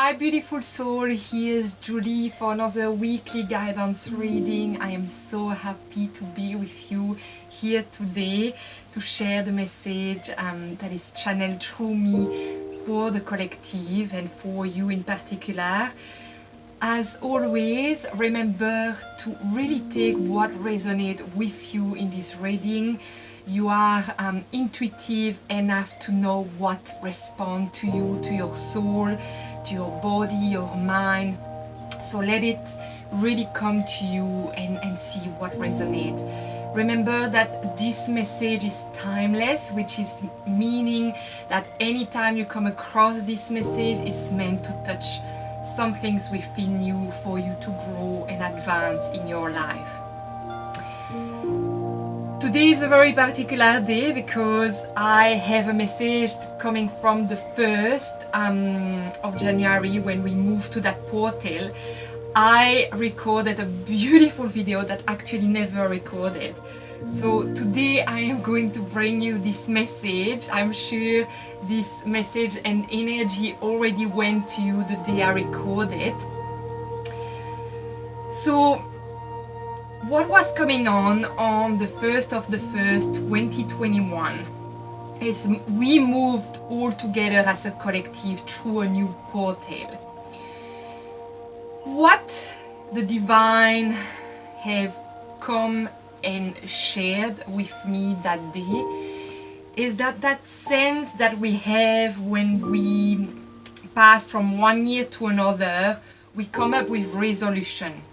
Hi beautiful soul, here's Julie for another weekly guidance reading. I am so happy to be with you here today to share the message that is channeled through me for the collective and for you in particular. As always, remember to really take what resonates with you in this reading. You are intuitive enough to know what responds to you, to your soul, to your body, your mind. So let it really come to you and see what resonates. Remember that this message is timeless, which is meaning that anytime you come across this message, it's meant to touch some things within you for you to grow and advance in your life. Today is a very particular day because I have a message coming from the 1st of January when we moved to that portal. I recorded a beautiful video that actually never recorded. So today I am going to bring you this message. I'm sure this message and energy already went to you the day I recorded. So what was coming on the 1st of the 1st, 2021 is we moved all together as a collective through a new portal. What the divine have come and shared with me that day is that sense that we have when we pass from one year to another, we come up with resolution.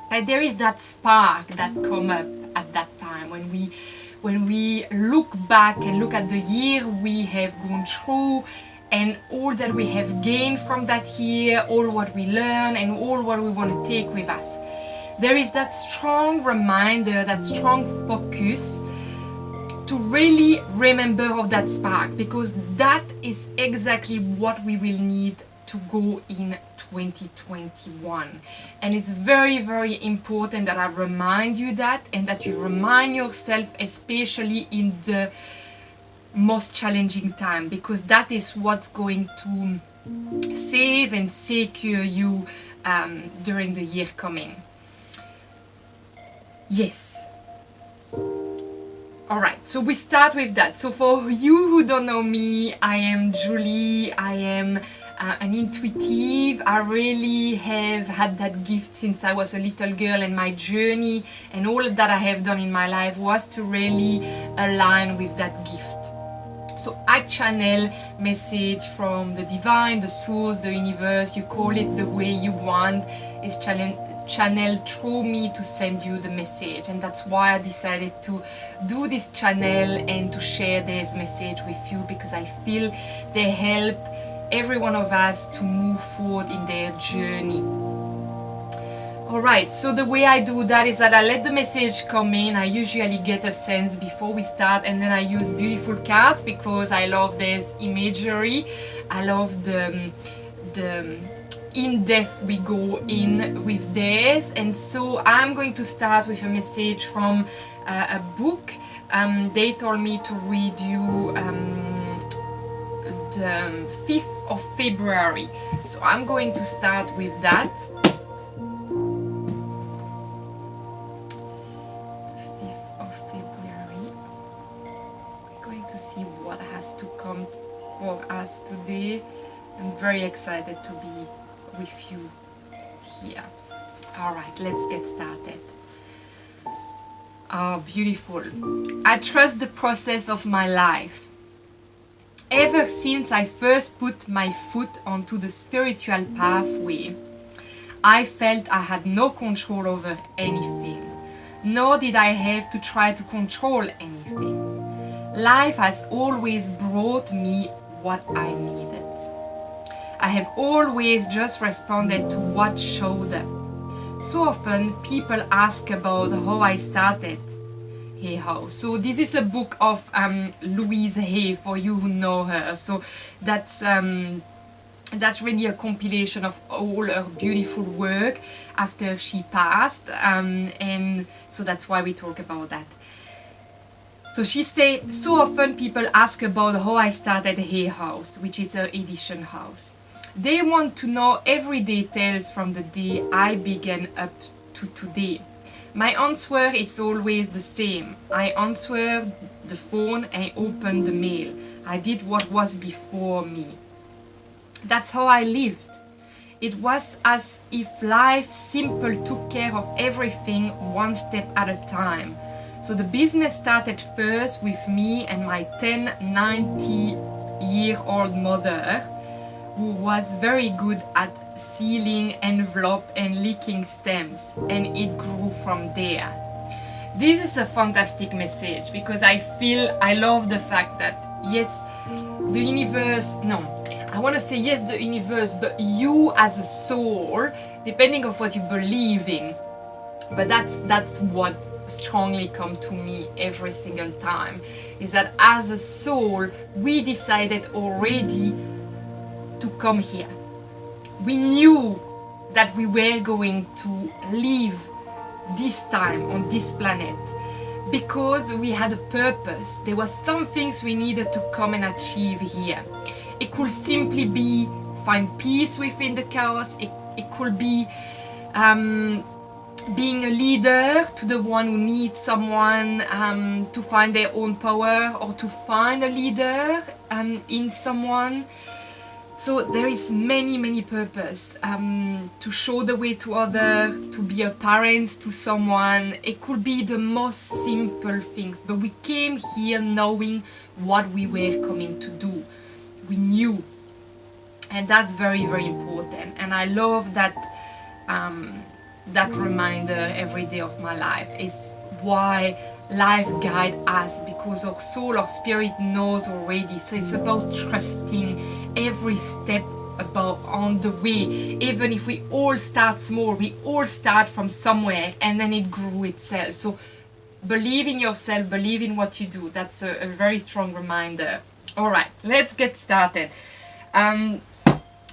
And there is that spark that come up at that time when we look back and look at the year we have gone through and all that we have gained from that year, all what we learn and all what we want to take with us. There is that strong reminder, that strong focus to really remember of that spark, because that is exactly what we will need to go in 2021. And it's very, very important that I remind you that, and that you remind yourself, especially in the most challenging time, because that is what's going to save and secure you during the year coming. Yes. Alright, so we start with that. So for you who don't know me, I am Julie. I am an intuitive. I really have had that gift since I was a little girl, and my journey and all that I have done in my life was to really align with that gift. So I channel message from the divine, the source, the universe, you call it the way you want, is channeled through me to send you the message. And that's why I decided to do this channel and to share this message with you, because I feel they help every one of us to move forward in their journey. Alright, so the way I do that is that I let the message come in. I usually get a sense before we start, and then I use beautiful cards because I love this imagery. I love the in-depth we go in with this. And so I'm going to start with a message from a book. They told me to read you the 5th of February. So I'm going to start with that. 5th of February. We're going to see what has to come for us today. I'm very excited to be with you here. Alright, let's get started. Oh, beautiful. I trust the process of my life. Ever since I first put my foot onto the spiritual pathway, I felt I had no control over anything, nor did I have to try to control anything. Life has always brought me what I needed. I have always just responded to what showed up. So often people ask about how I started. Hey How. So this is a book of Louise Hay, for you who know her. So that's really a compilation of all her beautiful work after she passed, and so that's why we talk about that. So she said, so often people ask about how I started Hay House, which is her edition house. They want to know every details from the day I began up to today. My answer is always the same. I answered the phone and opened the mail. I did what was before me. That's how I lived. It was as if life simple took care of everything one step at a time. So the business started first with me and my 90-year-old mother, who was very good at sealing envelope and licking stamps, and it grew from there. This is a fantastic message because I love the fact that yes, the universe, no, I want to say yes, the universe, but you as a soul, depending on what you believe in, but that's what strongly come to me every single time, is that as a soul, we decided already to come here. We knew that we were going to live this time on this planet because we had a purpose. There was some things we needed to come and achieve here. It could simply be find peace within the chaos. It could be being a leader to the one who needs someone to find their own power, or to find a leader in someone. So there is many purpose, to show the way to others, to be a parent to someone. It could be the most simple things, but we came here knowing what we were coming to do. We knew, and that's very important. And I love that that reminder every day of my life. Is why life guides us, because our soul, our spirit knows already. So it's about trusting every step about on the way. Even if we all start small, we all start from somewhere, and then it grew itself. So believe in yourself, believe in what you do. That's a very strong reminder. All right, let's get started.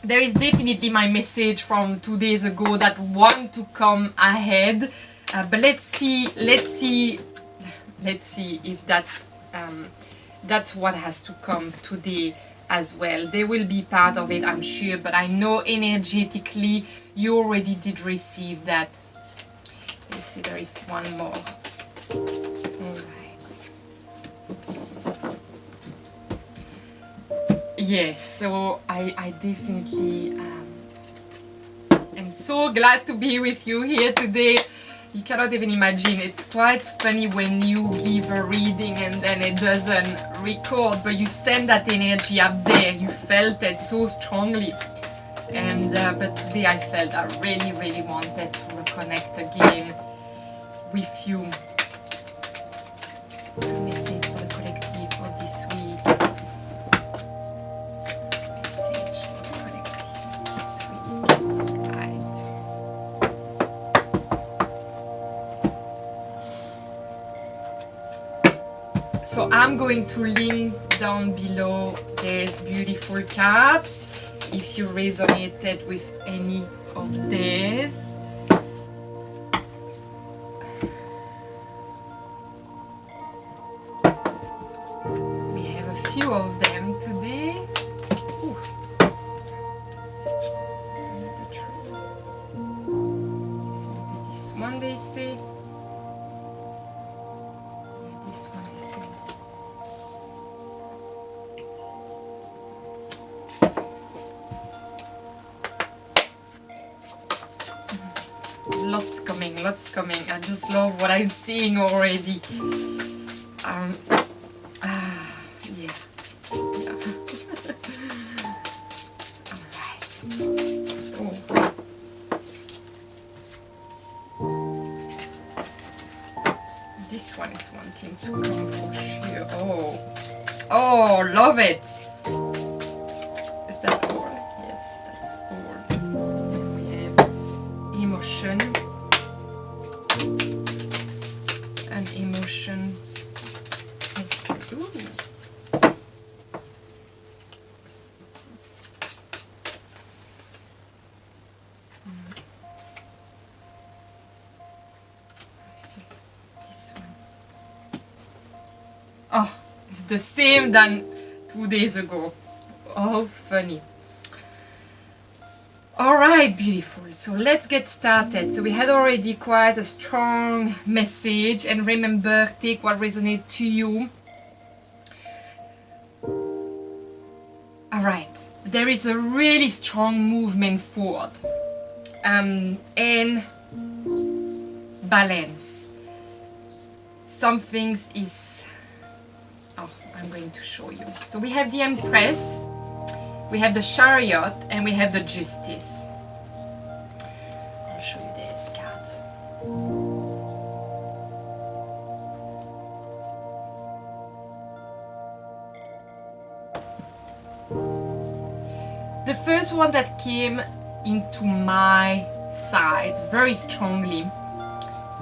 There is definitely my message from 2 days ago that want to come ahead, but let's see if that's what has to come today as well. There will be part of it, I'm sure, but I know energetically you already did receive that. Let's see, there is one more. All right. Yes, so I definitely am so glad to be with you here today. You cannot even imagine. It's quite funny when you give a reading and then it doesn't record, but you send that energy up there. You felt it so strongly. And but today I felt I really wanted to reconnect again with you. A message for the collective for this week. Message for the collective this week. Right. So I'm going to link down below. There's beautiful cards. If you resonated with any of these. We have a few of them today. Ooh. This one they say. Yeah, this one I think. Lots coming. I just love what I'm seeing already. Yeah. Alright. Oh. This one is wanting to come for sure. Oh, love it. Is that all? Yes, that's all. Then we have emotion. An emotion is this one. Oh, it's the same than 2 days ago. Oh, funny. Alright, beautiful. So let's get started. So we had already quite a strong message, and remember, take what resonates to you. Alright, there is a really strong movement forward. And balance. Some things is... Oh, I'm going to show you. So we have the Empress, we have the Chariot, and we have the Justice. I'll show you these cards. The first one that came into my side very strongly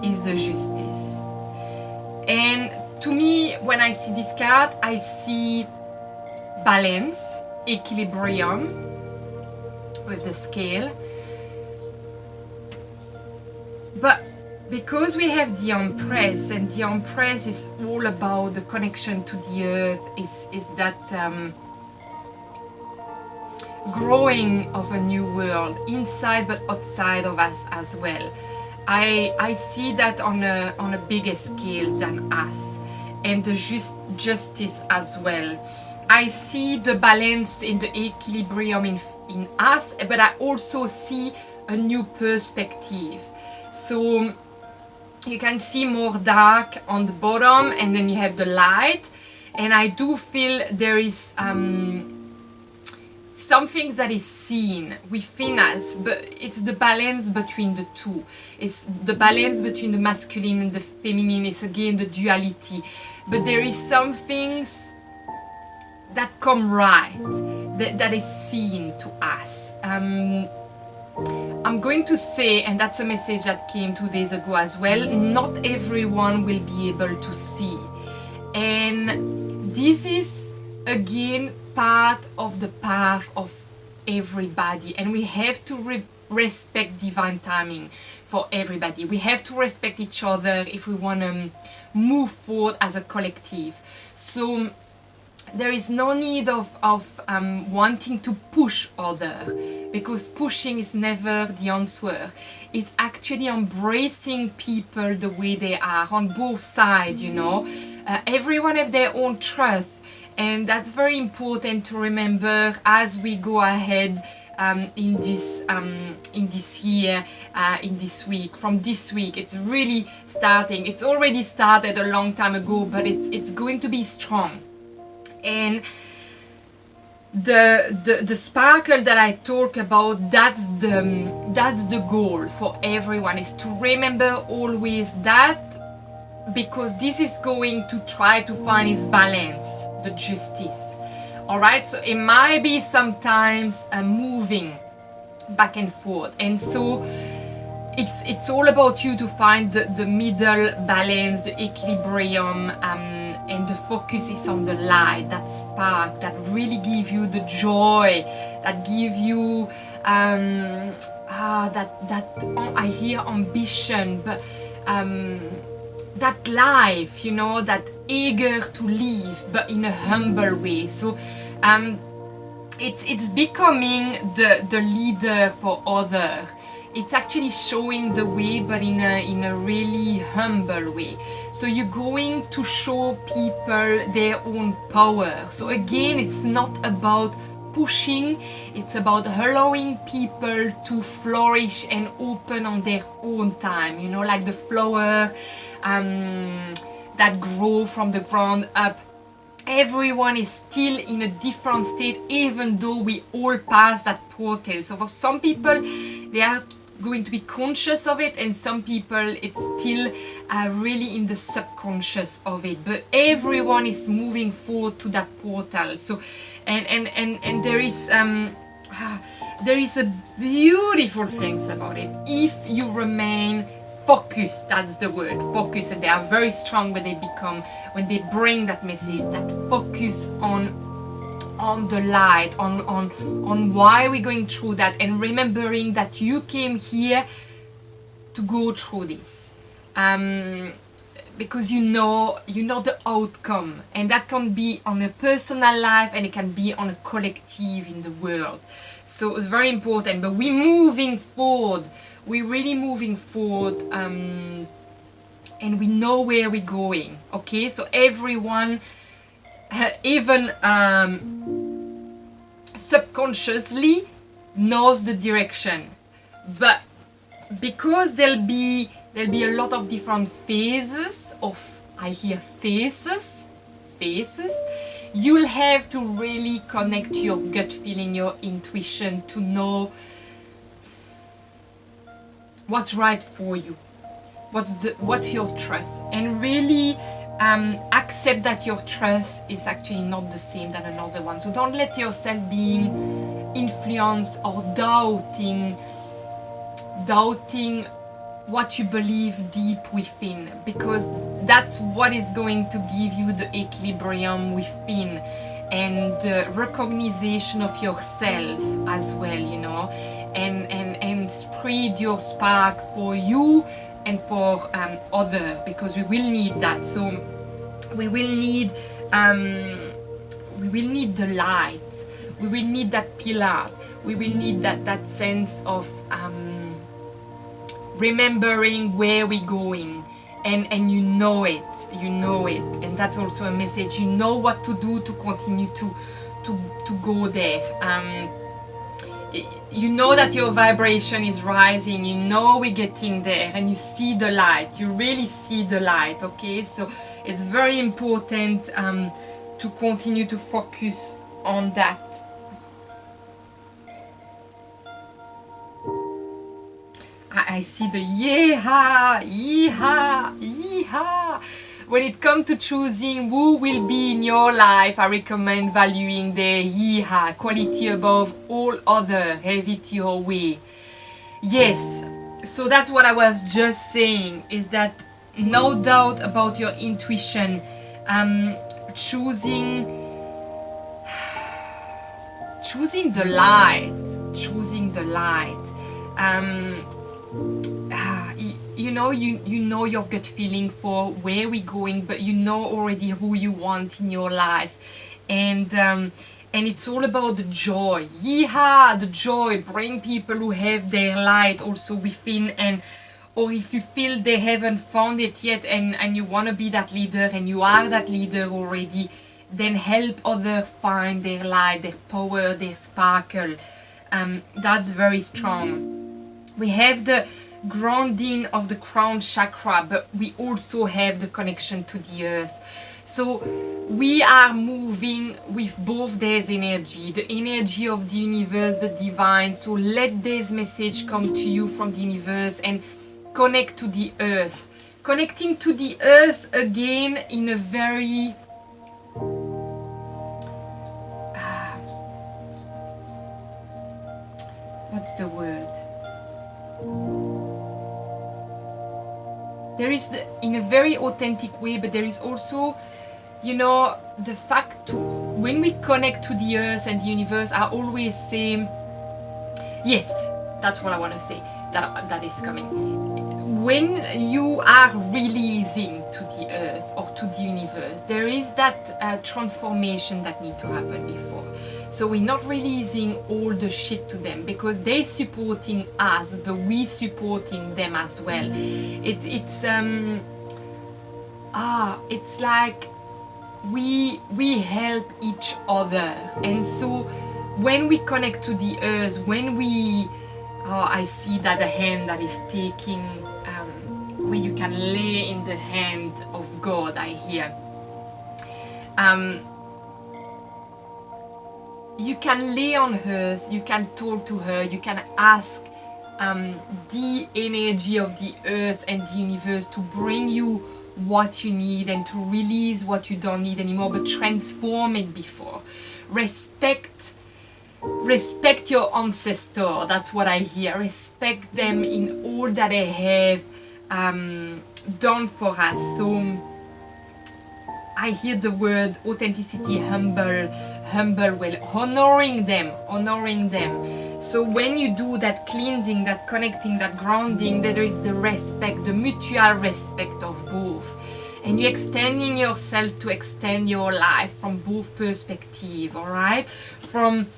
is the Justice. And to me, when I see this card, I see balance, equilibrium with the scale. But because we have the Empress, and the Empress is all about the connection to the earth, is that growing of a new world inside but outside of us as well. I see that on a bigger scale than us, and the justice as well. I see the balance in the equilibrium in us, but I also see a new perspective. So you can see more dark on the bottom, and then you have the light, and I do feel there is something that is seen within us, but it's the balance between the two. It's the balance between the masculine and the feminine. It's again the duality, but there is some things that come right, that is seen to us. I'm going to say, and that's a message that came 2 days ago as well, not everyone will be able to see. And this is again part of the path of everybody, and we have to respect divine timing for everybody. We have to respect each other if we want to move forward as a collective. So there is no need of wanting to push other, because pushing is never the answer. It's actually embracing people the way they are on both sides, you know. Everyone have their own truth, and that's very important to remember as we go ahead in this year, in this week. From this week, it's really starting. It's already started a long time ago, but it's going to be strong. And the sparkle that I talk about, that's the goal for everyone, is to remember always that, because this is going to try to find its balance, the justice. All right, so it might be sometimes moving back and forth, and so it's all about you to find the middle balance, the equilibrium, and the focus is on the light, that spark that really give you the joy, that give you I hear ambition, but that life, you know, that eager to live, but in a humble way. So it's becoming the leader for others. It's actually showing the way, but in a really humble way. So you're going to show people their own power. So again, it's not about pushing, it's about allowing people to flourish and open on their own time, you know, like the flower that grow from the ground up. Everyone is still in a different state, even though we all pass that portal. So for some people, they are going to be conscious of it, and some people it's still really in the subconscious of it, but everyone is moving forward to that portal. So and there is a beautiful things about it if you remain focused. That's the word, focus. And they are very strong when they bring that message, that focus on the light, on why we're going through that, and remembering that you came here to go through this. because you know the outcome, and that can be on a personal life and it can be on a collective in the world. So it's very important. But we're moving forward. We're really moving forward, and we know where we're going. Okay, so everyone, even subconsciously, knows the direction, but because there'll be a lot of different phases of, I hear phases, you'll have to really connect your gut feeling, your intuition, to know what's right for you, what's your trust, and really accept that your trust is actually not the same than another one. So don't let yourself being influenced or doubting what you believe deep within, because that's what is going to give you the equilibrium within, and the recognition of yourself as well, you know, and spread your spark for you and for other, because we will need that. So we will need the light, we will need that pillar, we will need that sense of remembering where we're going, and you know it, and that's also a message. You know what to do to continue to go there. You know that your vibration is rising, you know we're getting there, and you see the light, you really see the light. Okay, so it's very important to continue to focus on that. I see the yeehaw. When it comes to choosing who will be in your life, I recommend valuing the yeehaw, quality above all other, have it your way. Yes, so that's what I was just saying, is that no doubt about your intuition, choosing the light, you know your gut feeling for where we're going, but you know already who you want in your life, and it's all about the joy. Yeehaw, the joy. Bring people who have their light also within, or if you feel they haven't found it yet, and you want to be that leader, and you are that leader already, then help others find their light, their power, their sparkle. That's very strong. We have the grounding of the crown chakra, but we also have the connection to the earth. So we are moving with both this energy, the energy of the universe, the divine. So let this message come to you from the universe and connect to the earth. Connecting to the earth again in a very what's the word? There is in a very authentic way, but there is also, you know, the fact to when we connect to the earth and the universe, I always say, yes, that's what I want to say, that is coming. When you are releasing to the earth or to the universe, there is that transformation that needs to happen before. So we're not releasing all the shit to them, because they're supporting us, but we're supporting them as well. It's like we help each other. And so when we connect to the earth, when we I see that the hand that is taking where you can lay in the hand of God, I hear. You can lay on her, you can talk to her, you can ask the energy of the earth and the universe to bring you what you need and to release what you don't need anymore, but transform it before. Respect your ancestor, that's what I hear. Respect them in all that they have done for us. So I hear the word authenticity, humble, well, honoring them. So when you do that cleansing, that connecting, that grounding, there is the respect, the mutual respect of both. And you're extending yourself to extend your life from both perspectives, all right? From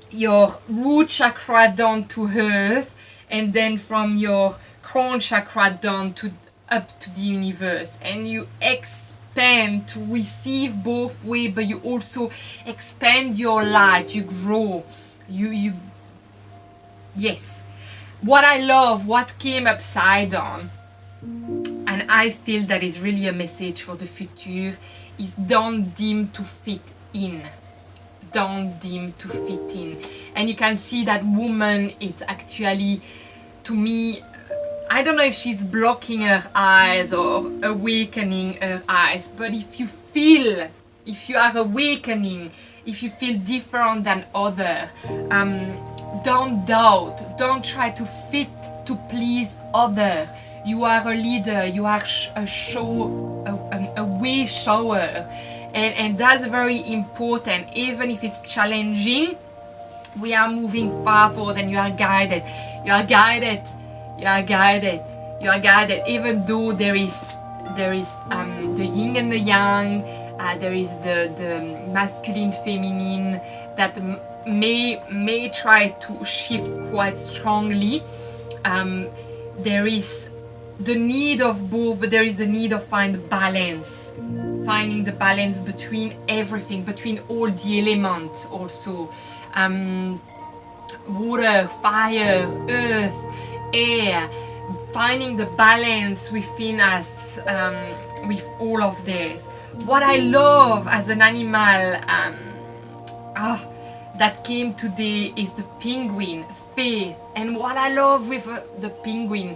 your root chakra down to earth, and then from your crown chakra down to up to the universe. And you expand to receive both ways, but you also expand your light, you grow. Yes. What I love, what came upside down, and I feel that is really a message for the future, is don't dim to fit in. Don't dim to fit in. And you can see that woman is actually, to me, I don't know if she's blocking her eyes or awakening her eyes, but if you feel, if you are awakening, if you feel different than other, don't doubt, don't try to fit to please other. You are a leader, you are a way shower, and that's very important. Even if it's challenging, we are moving forward, and you are guided. You are guided. You are guided. You are guided. Even though there is the yin and the yang, there is the masculine, feminine that may try to shift quite strongly. There is the need of both, but there is the need of finding the balance between everything, between all the elements also. Water, fire, earth, air, finding the balance within us, with all of this. What I love as an animal that came today is the penguin, faith. And what I love with the penguin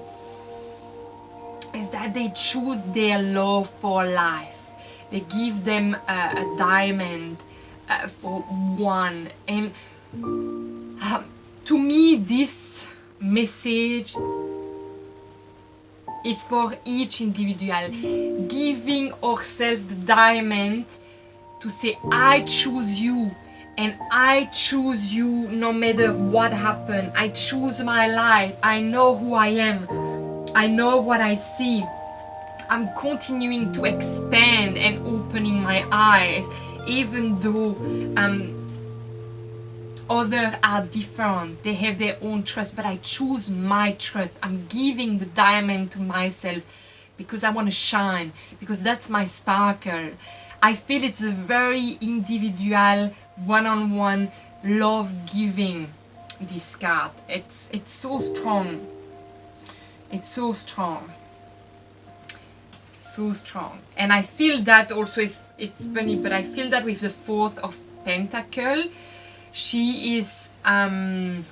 is that they choose their love for life. They give them a diamond for one. And to me, this message is for each individual, giving ourselves the diamond to say, I choose you, and I choose you no matter what happened. I choose my life. I know who I am. I know what I see. I'm continuing to expand and opening my eyes, even though others are different. They have their own trust, but I choose my truth. I'm giving the diamond to myself because I want to shine, because that's my sparkle. I feel it's a very individual, one-on-one love giving, this card. It's so strong. It's so strong. So strong. And I feel that also, it's funny, but I feel that with the Fourth of Pentacle, she is I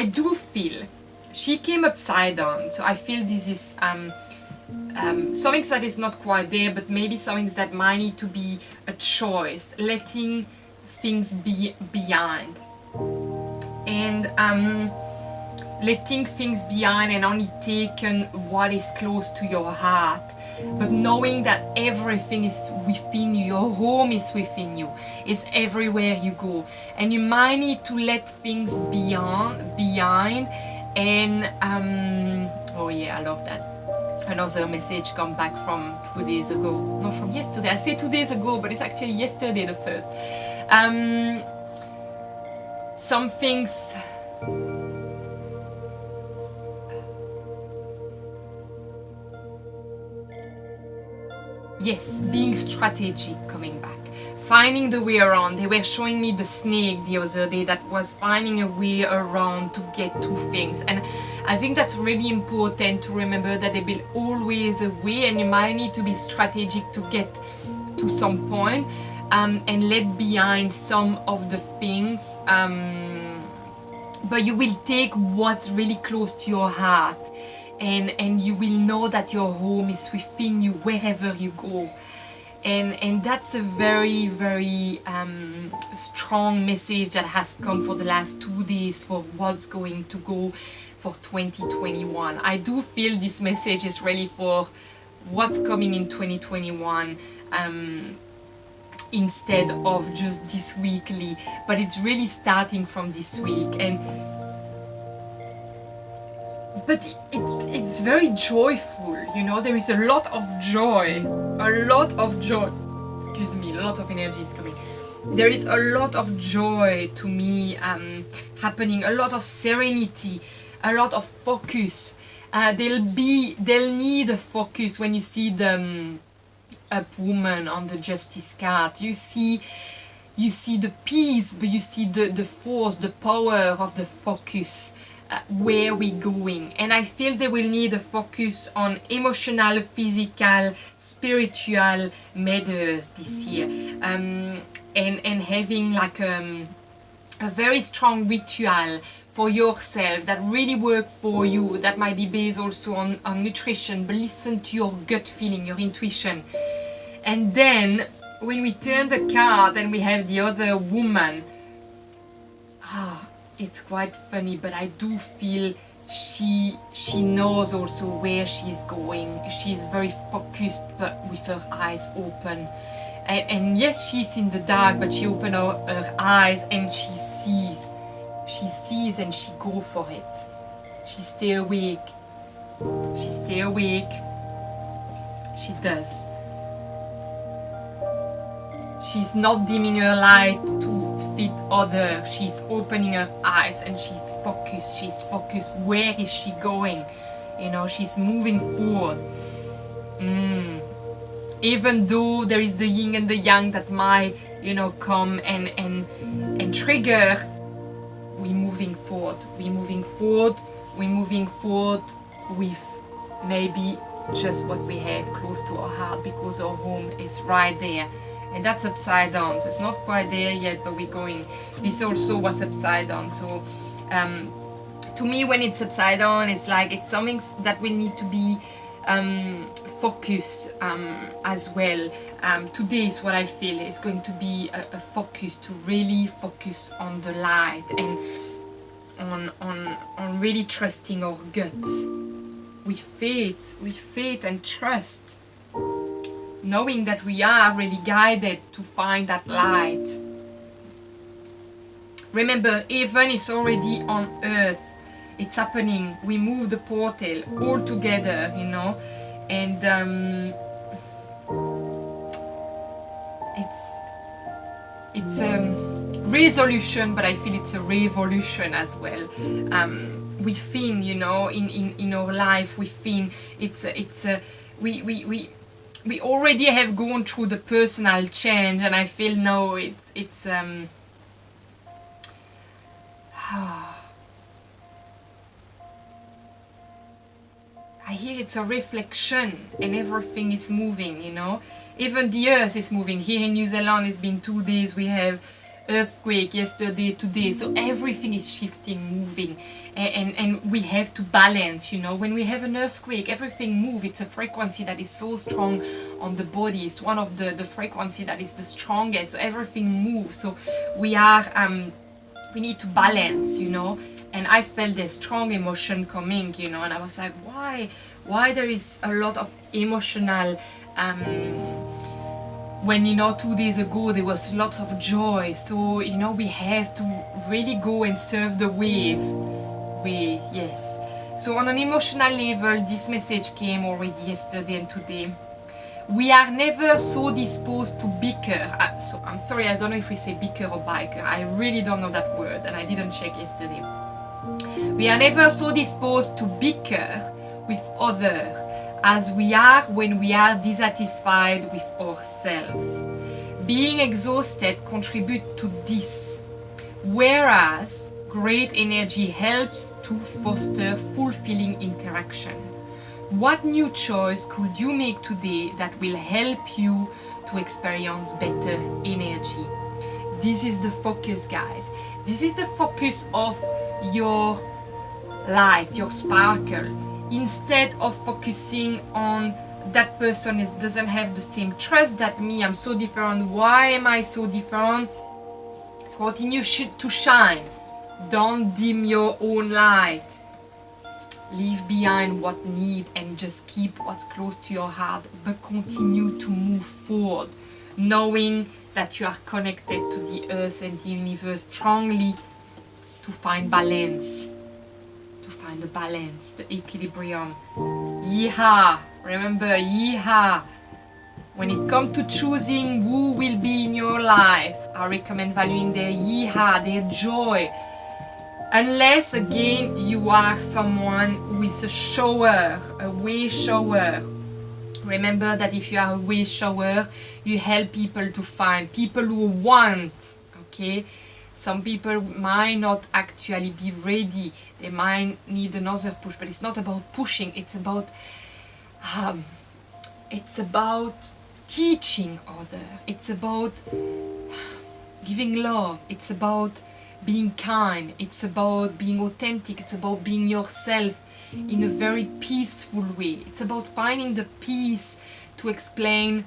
do feel she came upside down, so I feel this is something that is not quite there, but maybe something that might need to be a choice, letting things be behind, and letting things behind and only taking what is close to your heart, but knowing that everything is within you. Your home is within you. It's everywhere you go, and you might need to let things behind. And oh yeah, I love that. Another message come back from 2 days ago, not from yesterday. I say 2 days ago, but it's actually yesterday the first. Some things yes, being strategic, coming back, finding the way around. They were showing me the snake the other day that was finding a way around to get to things, and I think that's really important to remember that there will always a way, and you might need to be strategic to get to some point, and let behind some of the things, but you will take what's really close to your heart. And you will know that your home is within you wherever you go. And that's a very, very strong message that has come for the last 2 days for what's going to go for 2021. I do feel this message is really for what's coming in 2021. instead of just this weekly, but it's really starting from this week. But it's very joyful, you know. There is a lot of joy, excuse me, a lot of energy is coming. There is a lot of joy to me happening, a lot of serenity, a lot of focus. They'll need a focus. When you see the up woman on the justice card, you see the peace, but you see the force, the power of the focus, where we're going. And I feel they will need a focus on emotional, physical, spiritual matters this year, and having like a very strong ritual for yourself that really work for you, that might be based also on nutrition, but listen to your gut feeling, your intuition. And then when we turn the card and we have the other woman, it's quite funny, but I do feel she knows also where she's going. She's very focused, but with her eyes open. And yes, she's in the dark, but she opens her eyes and she sees and she go for it. She stay awake. She does. She's not dimming her light to fit others. She's opening her eyes and she's focused. Where is she going? You know, she's moving forward. Even though there is the yin and the yang that might, you know, come and trigger, we're moving forward with maybe just what we have close to our heart, because our home is right there. And that's upside down, so it's not quite there yet, but we're going. This also was upside down, so to me, when it's upside down, it's like it's something that we need to be focused as well. Today is what I feel is going to be a focus, to really focus on the light and on really trusting our guts with faith and trust, knowing that we are really guided to find that light. Remember, heaven is already on earth. It's happening. We move the portal all together, you know, and it's resolution, but I feel it's a revolution as well. Within, you know, in our life, within, we already have gone through the personal change, and I feel now it's I hear it's a reflection, and everything is moving, you know. Even the earth is moving. Here in New Zealand, it's been 2 days. We have earthquake yesterday, today. So everything is shifting, moving. And we have to balance, you know. When we have an earthquake, everything moves. It's a frequency that is so strong on the body. It's one of the frequency that is the strongest. So everything moves. So we need to balance, you know. And I felt this strong emotion coming, you know, and I was like, why there is a lot of emotional, when, you know, 2 days ago there was lots of joy. So, you know, we have to really go and surf the wave. Yes. So on an emotional level, this message came already yesterday and today. We are never so disposed to bicker. So I'm sorry, I don't know if we say bicker or biker. I really don't know that word, and I didn't check yesterday. We are never so disposed to bicker with others as we are when we are dissatisfied with ourselves. Being exhausted contributes to this, whereas great energy helps to foster fulfilling interaction. What new choice could you make today that will help you to experience better energy? This is the focus, guys. This is the focus of your light, your sparkle. Instead of focusing on that person doesn't have the same trust that me, I'm so different, why am I so different? Continue to shine. Don't dim your own light. Leave behind what need and just keep what's close to your heart, but continue to move forward, knowing that you are connected to the earth and the universe strongly to find balance, to find the balance, the equilibrium. Yeehaw! Remember, yeehaw! When it comes to choosing who will be in your life, I recommend valuing their yeehaw, their joy. Unless, again, you are someone with a shower, a way shower. Remember that if you are a way shower, you help people to find people who want, okay? Some people might not actually be ready. They might need another push, but it's not about pushing. It's about teaching others. It's about giving love. It's about being kind. It's about being authentic. It's about being yourself in a very peaceful way. It's about finding the peace to explain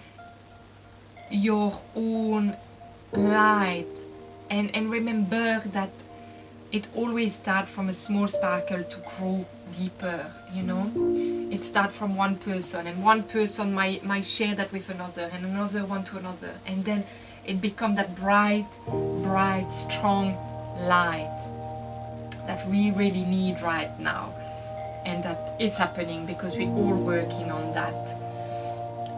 your own light. And remember that it always starts from a small sparkle to grow deeper, you know. It starts from one person, and one person might share that with another, and another one to another, and then it becomes that bright, strong light that we really need right now. And that is happening because we're all working on that.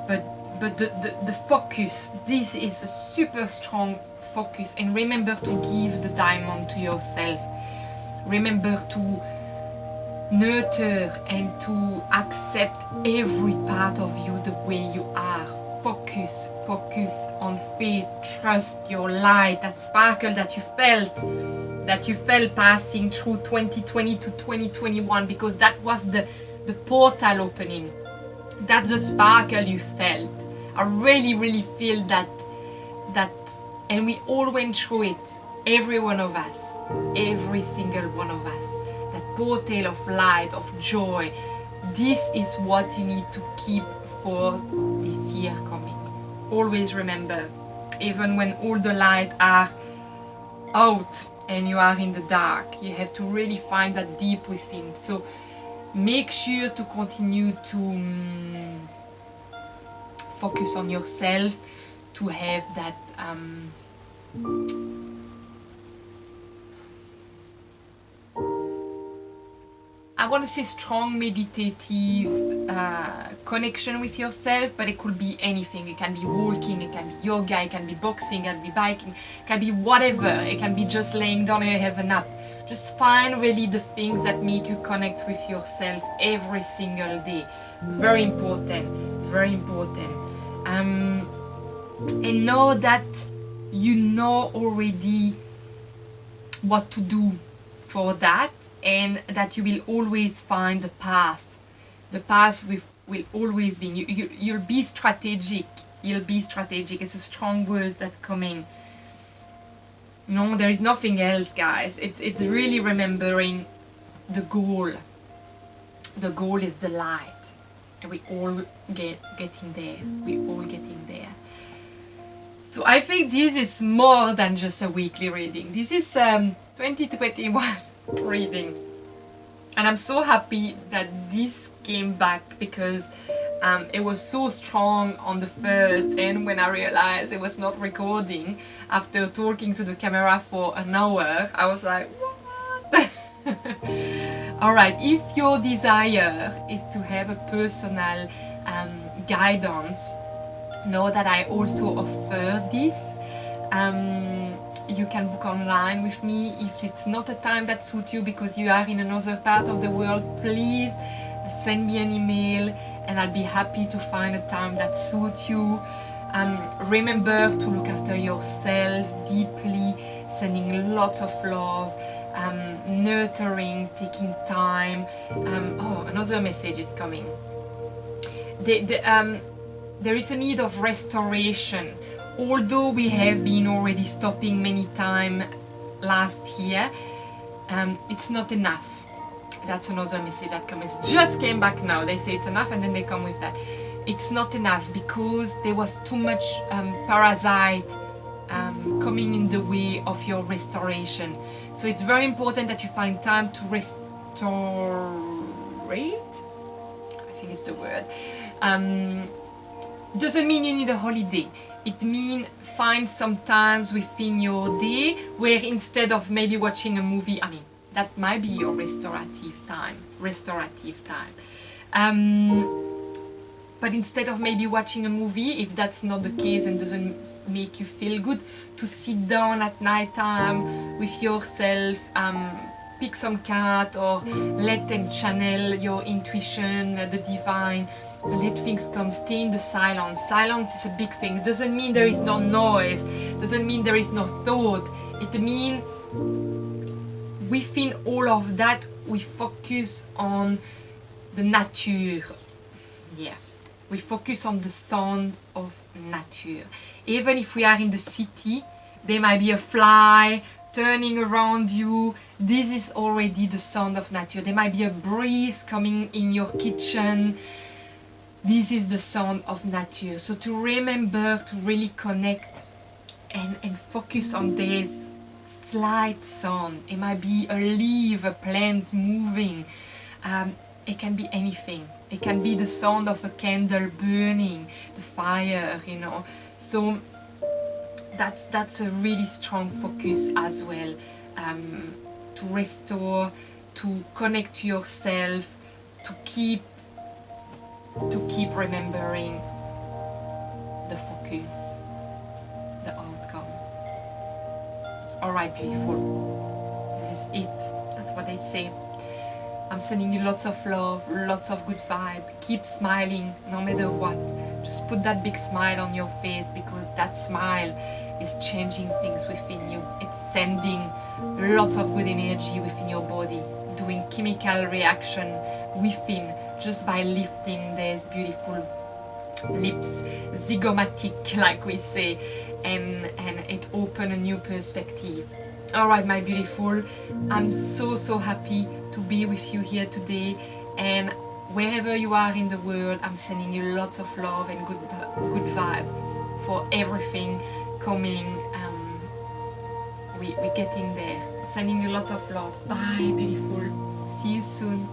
But the focus, this is a super strong focus. And remember to give the diamond to yourself. Remember to nurture and to accept every part of you the way you are. Focus on faith, trust your light, that sparkle that you felt passing through 2020 to 2021, because that was the portal opening. That's the sparkle you felt. I really feel that, and we all went through it, every one of us, every single one of us, that portal of light, of joy. This is what you need to keep for this year coming. Always remember, even when all the light are out and you are in the dark, you have to really find that deep within. So make sure to continue to focus on yourself, to have that I want to say strong meditative connection with yourself, but it could be anything. It can be walking, it can be yoga, it can be boxing, it can be biking, it can be whatever. It can be just laying down and have a nap. Just find really the things that make you connect with yourself every single day. Very important, very important. And know that you know already what to do for that, and that you will always find the path. The path will always be. You'll be strategic. You'll be strategic. It's a strong word that's coming. No, there is nothing else, guys. It's really remembering the goal. The goal is the light. And we all getting there. We all getting there. So I think this is more than just a weekly reading. This is 2021 reading. And I'm so happy that this came back, because it was so strong on the first, and when I realized it was not recording, after talking to the camera for an hour, I was like, what? Alright, if your desire is to have a personal guidance, know that I also offer this. You can book online with me. If it's not a time that suits you because you are in another part of the world, please send me an email and I'll be happy to find a time that suits you. Remember to look after yourself deeply, sending lots of love, nurturing, taking time. Oh, another message is coming. There is a need of restoration. Although we have been already stopping many times last year, it's not enough. That's another message that comes. Just came back now. They say it's enough and then they come with that. It's not enough because there was too much parasite coming in the way of your restoration. So it's very important that you find time to restorate. I think it's the word. Doesn't mean you need a holiday. It means find some times within your day where instead of maybe watching a movie, I mean, that might be your restorative time. But instead of maybe watching a movie, if that's not the case and doesn't make you feel good, to sit down at night time with yourself, pick some card or let them channel your intuition, the divine, let things come, stay in the silence. Silence is a big thing. It doesn't mean there is no noise, doesn't mean there is no thought. It means within all of that we focus on the nature. Yeah, we focus on the sound of nature. Even if we are in the city, there might be a fly turning around you. This is already the sound of nature. There might be a breeze coming in your kitchen. This is the sound of nature. So to remember to really connect and focus on this slight sound. It might be a leaf, a plant moving. It can be anything. It can be the sound of a candle burning, the fire, you know. So that's a really strong focus as well, to restore, to connect to yourself, to keep remembering the focus, the outcome. Alright, beautiful. This is it. That's what I say. I'm sending you lots of love, lots of good vibe. Keep smiling no matter what. Just put that big smile on your face, because that smile is changing things within you. It's sending lots of good energy within your body, doing chemical reaction within just by lifting these beautiful lips, zygomatic like we say, and it opens a new perspective. Alright, my beautiful, I'm so happy to be with you here today, and wherever you are in the world, I'm sending you lots of love and good vibe for everything coming. We're getting there. Sending you lots of love. Bye, beautiful. See you soon.